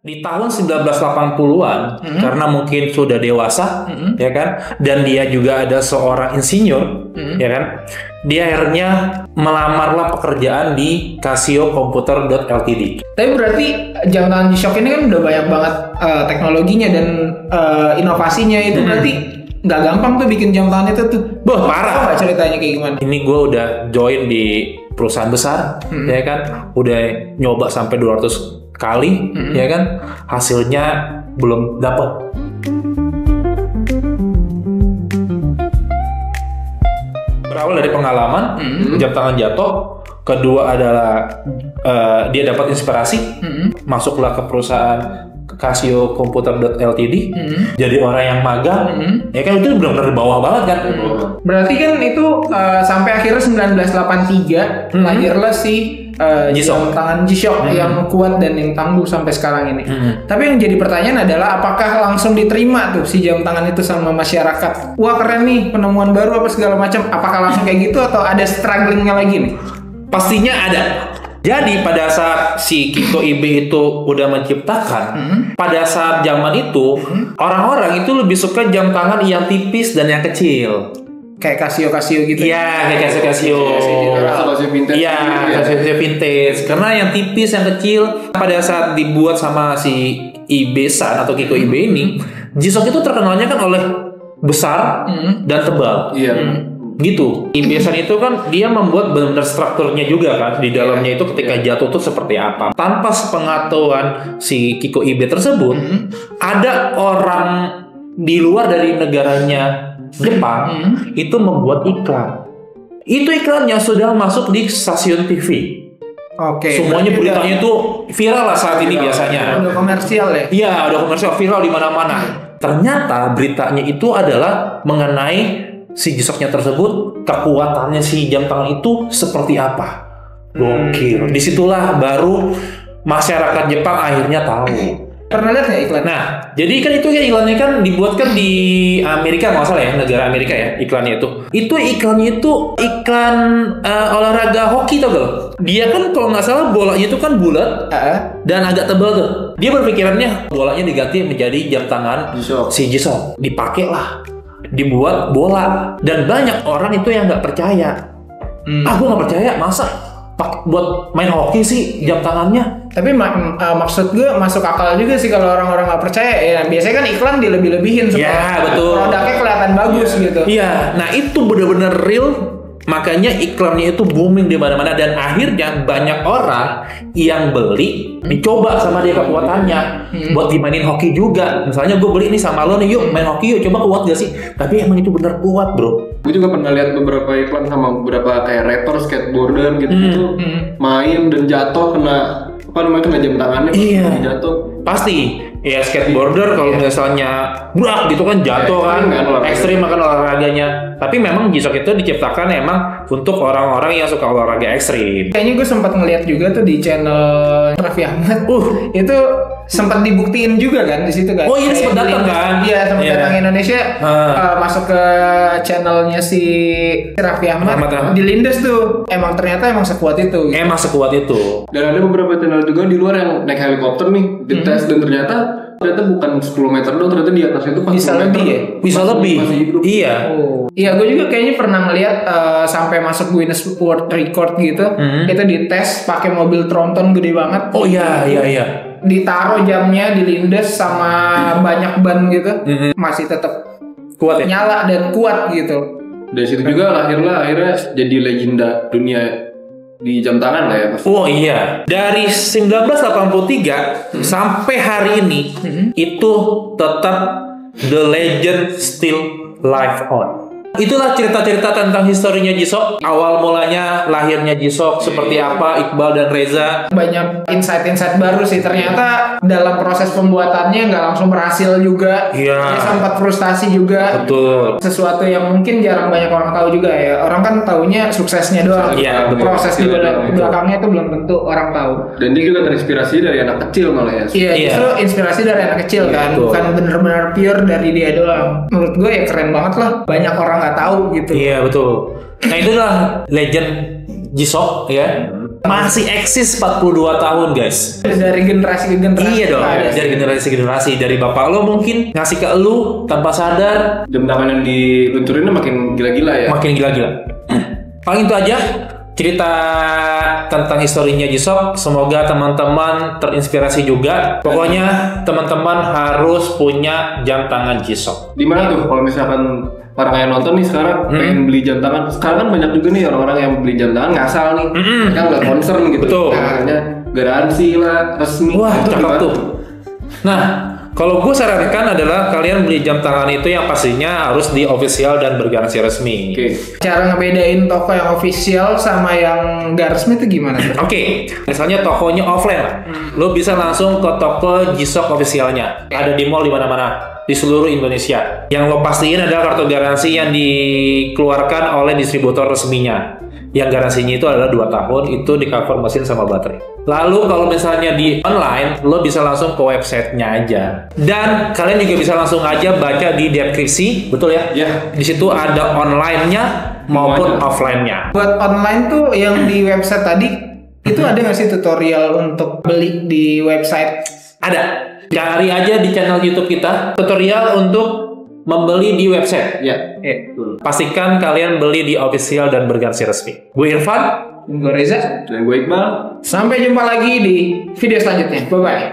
di tahun 1980-an karena mungkin sudah dewasa ya kan, dan dia juga ada seorang insinyur ya kan, dia akhirnya melamarlah pekerjaan di Casio Computer Ltd. Tapi berarti jam tangan G-Shock ini kan udah banyak banget teknologinya dan inovasinya itu berarti nggak gampang tuh bikin jam tangan itu tuh. Parah. Nggak ceritanya kayak gimana? Ini gue udah join di perusahaan besar ya kan, udah nyoba sampai 200 kali ya kan, hasilnya belum dapat. Berawal dari pengalaman jam tangan jatuh, kedua adalah dia dapat inspirasi, masuklah ke perusahaan Casio Computer Ltd, jadi orang yang magang, ya kan itu benar-benar di bawah banget kan. Berarti kan itu sampai akhirnya 1983 lahirlah si jam tangan G-Shock yang kuat dan yang tangguh sampai sekarang ini. Tapi yang jadi pertanyaan adalah apakah langsung diterima tuh si jam tangan itu sama masyarakat? Wah keren nih, penemuan baru apa segala macam. Apakah langsung kayak gitu atau ada strugglingnya lagi nih? Pastinya ada. Jadi pada saat si Kiko Ibe itu udah menciptakan, pada saat zaman itu orang-orang itu lebih suka jam tangan yang tipis dan yang kecil. Kayak Casio gitu. Iya, kayak Casio. Casio vintage. Iya, Casio vintage. Karena yang tipis, yang kecil, pada saat dibuat sama si Ibe-san atau Kiko Ibe ini, G-Shock itu terkenalnya kan oleh besar dan tebal. Iya. Gitu. Ibe-san itu kan dia membuat benar-benar strukturnya juga kan, di dalamnya itu ketika jatuh tuh seperti apa. Tanpa sepengetahuan si Kiko Ibe tersebut, ada orang di luar dari negaranya Jepang itu membuat iklan. Itu iklannya sudah masuk di stasiun TV. Oke. Semuanya beritanya itu viral lah saat ini biasanya. Udah komersial ya? Iya, udah komersial, viral di mana-mana. Ternyata beritanya itu adalah mengenai si G-Shock-nya tersebut, kekuatannya si jam tangan itu seperti apa. Gokil. Disitulah baru masyarakat Jepang akhirnya tahu. Pernah lihat nggak iklan? Nah, jadi kan itu kan iklannya kan dibuat kan di Amerika, nggak salah ya, negara Amerika ya iklannya itu. Itu iklannya itu iklan olahraga hoki, tau gak? Dia kan kalau nggak salah bolanya itu kan bulat dan agak tebal tuh. Dia berpikirannya bolanya diganti menjadi jam tangan si G-Shock. Dipakai lah, dibuat bola, dan banyak orang itu yang nggak percaya. Gue nggak percaya, masa buat main hoki sih jam tangannya. Tapi maksud gue masuk akal juga sih kalau orang-orang nggak percaya ya. Biasanya kan iklan dilebih-lebihin supaya produknya kelihatan bagus gitu. Iya, nah itu benar-benar real. Makanya iklannya itu booming di mana-mana, dan akhirnya banyak orang yang beli dicoba sama dia kekuatannya buat dimainin hoki juga. Misalnya gue beli nih sama lo nih, yuk main hoki yuk, coba kuat gak sih? Tapi emang itu benar kuat bro. Gue juga pernah lihat beberapa iklan sama beberapa kayak rapper, skateboarder gitu main dan jatuh kena jam tangannya. Iya. Jatuh. Pasti ya, skateboarder kalau misalnya berat gitu kan jatuh kan, ekstrim makan olahraganya. Tapi memang G-Shock itu diciptakan emang untuk orang-orang yang suka olahraga ekstrim. Kayaknya gue sempat ngeliat juga tuh di channel Raffi Ahmad. Itu sempat dibuktiin juga kan di situ kan. Oh iya, sempat datang kan? Iya, sempat datang Indonesia, masuk ke channelnya si Raffi Ahmad. Di Lindes tuh. Ternyata emang sekuat itu. Gitu. Emang sekuat itu. Dan ada beberapa channel juga di luar yang naik helikopter nih, dites dan ternyata bukan 10 meter doang, ternyata di atasnya itu bisa lebih ya? Bisa lebih. Iya. Iya, gue juga kayaknya pernah ngeliat sampai masuk Guinness World Record gitu. Itu dites pakai mobil tronton gede banget. Oh iya. Ditaruh jamnya di lindes sama banyak ban gitu, masih tetap kuat ya? Nyala dan kuat gitu. Dari situ juga lahirlah akhirnya jadi legenda dunia di jam tangan lah ya Mas. Oh iya, dari 1983 sampai hari ini itu tetap the legend still live on. Itulah cerita-cerita tentang historinya G-Shock. Awal mulanya lahirnya G-Shock seperti apa, Iqbal dan Reza. Banyak insight-insight baru sih. Ternyata dalam proses pembuatannya nggak langsung berhasil juga. Iya. Dia sempat frustasi juga. Betul. Sesuatu yang mungkin jarang banyak orang tahu juga ya. Orang kan taunya suksesnya doang. Iya, proses di belakangnya itu belum tentu orang tahu. Dan dia juga terinspirasi dari anak kecil malah ya. Iya, justru inspirasi dari anak kecil kan. Betul. Bukan benar-benar pure dari dia doang. Menurut gue ya keren banget lah. Banyak orang nggak tahu gitu. Iya betul. Nah itulah legend G-Shock ya. Masih eksis 42 tahun guys. Dari generasi ke generasi. Iya dong, dari generasi ke generasi. Dari bapak lo mungkin ngasih ke lu tanpa sadar. Jam tangan yang diluncurinnya makin gila-gila ya. Makin gila-gila. Paling itu aja cerita tentang historinya G-Shock. Semoga teman-teman terinspirasi juga. Pokoknya teman-teman harus punya jam tangan G-Shock. Di mana tuh kalau misalkan orang yang nonton nih sekarang pengen beli jam tangan? Sekarang kan banyak juga nih orang-orang yang beli jam tangan ngasal nih. Mereka nggak concern gitu. Betul. Nah, garansi lah, resmi. Wah, itu cakep gimana tuh. Nah, kalau gue sarankan adalah kalian beli jam tangan itu yang pastinya harus di official dan bergaransi resmi. Oke. Cara ngebedain toko yang official sama yang gak resmi itu gimana? Oke, misalnya tokonya offline lah. Lo bisa langsung ke toko G-Shock officialnya. Ada di mall di mana-mana di seluruh Indonesia. Yang lo pastiin adalah kartu garansi yang dikeluarkan oleh distributor resminya. Yang garansinya itu adalah 2 tahun, itu di cover mesin sama baterai. Lalu kalau misalnya di online, lo bisa langsung ke websitenya aja. Dan kalian juga bisa langsung aja baca di deskripsi, betul ya? Ya. Di situ ada online-nya maupun offline-nya. Buat online tuh yang di website tadi, itu ada nggak sih tutorial untuk beli di website? Ada. Cari aja di channel YouTube kita, tutorial untuk membeli di website. Ya. Pastikan kalian beli di official dan bergaransi resmi. Gue Irfan. Gue Reza. Dan gue Iqbal. Sampai jumpa lagi di video selanjutnya. Bye-bye.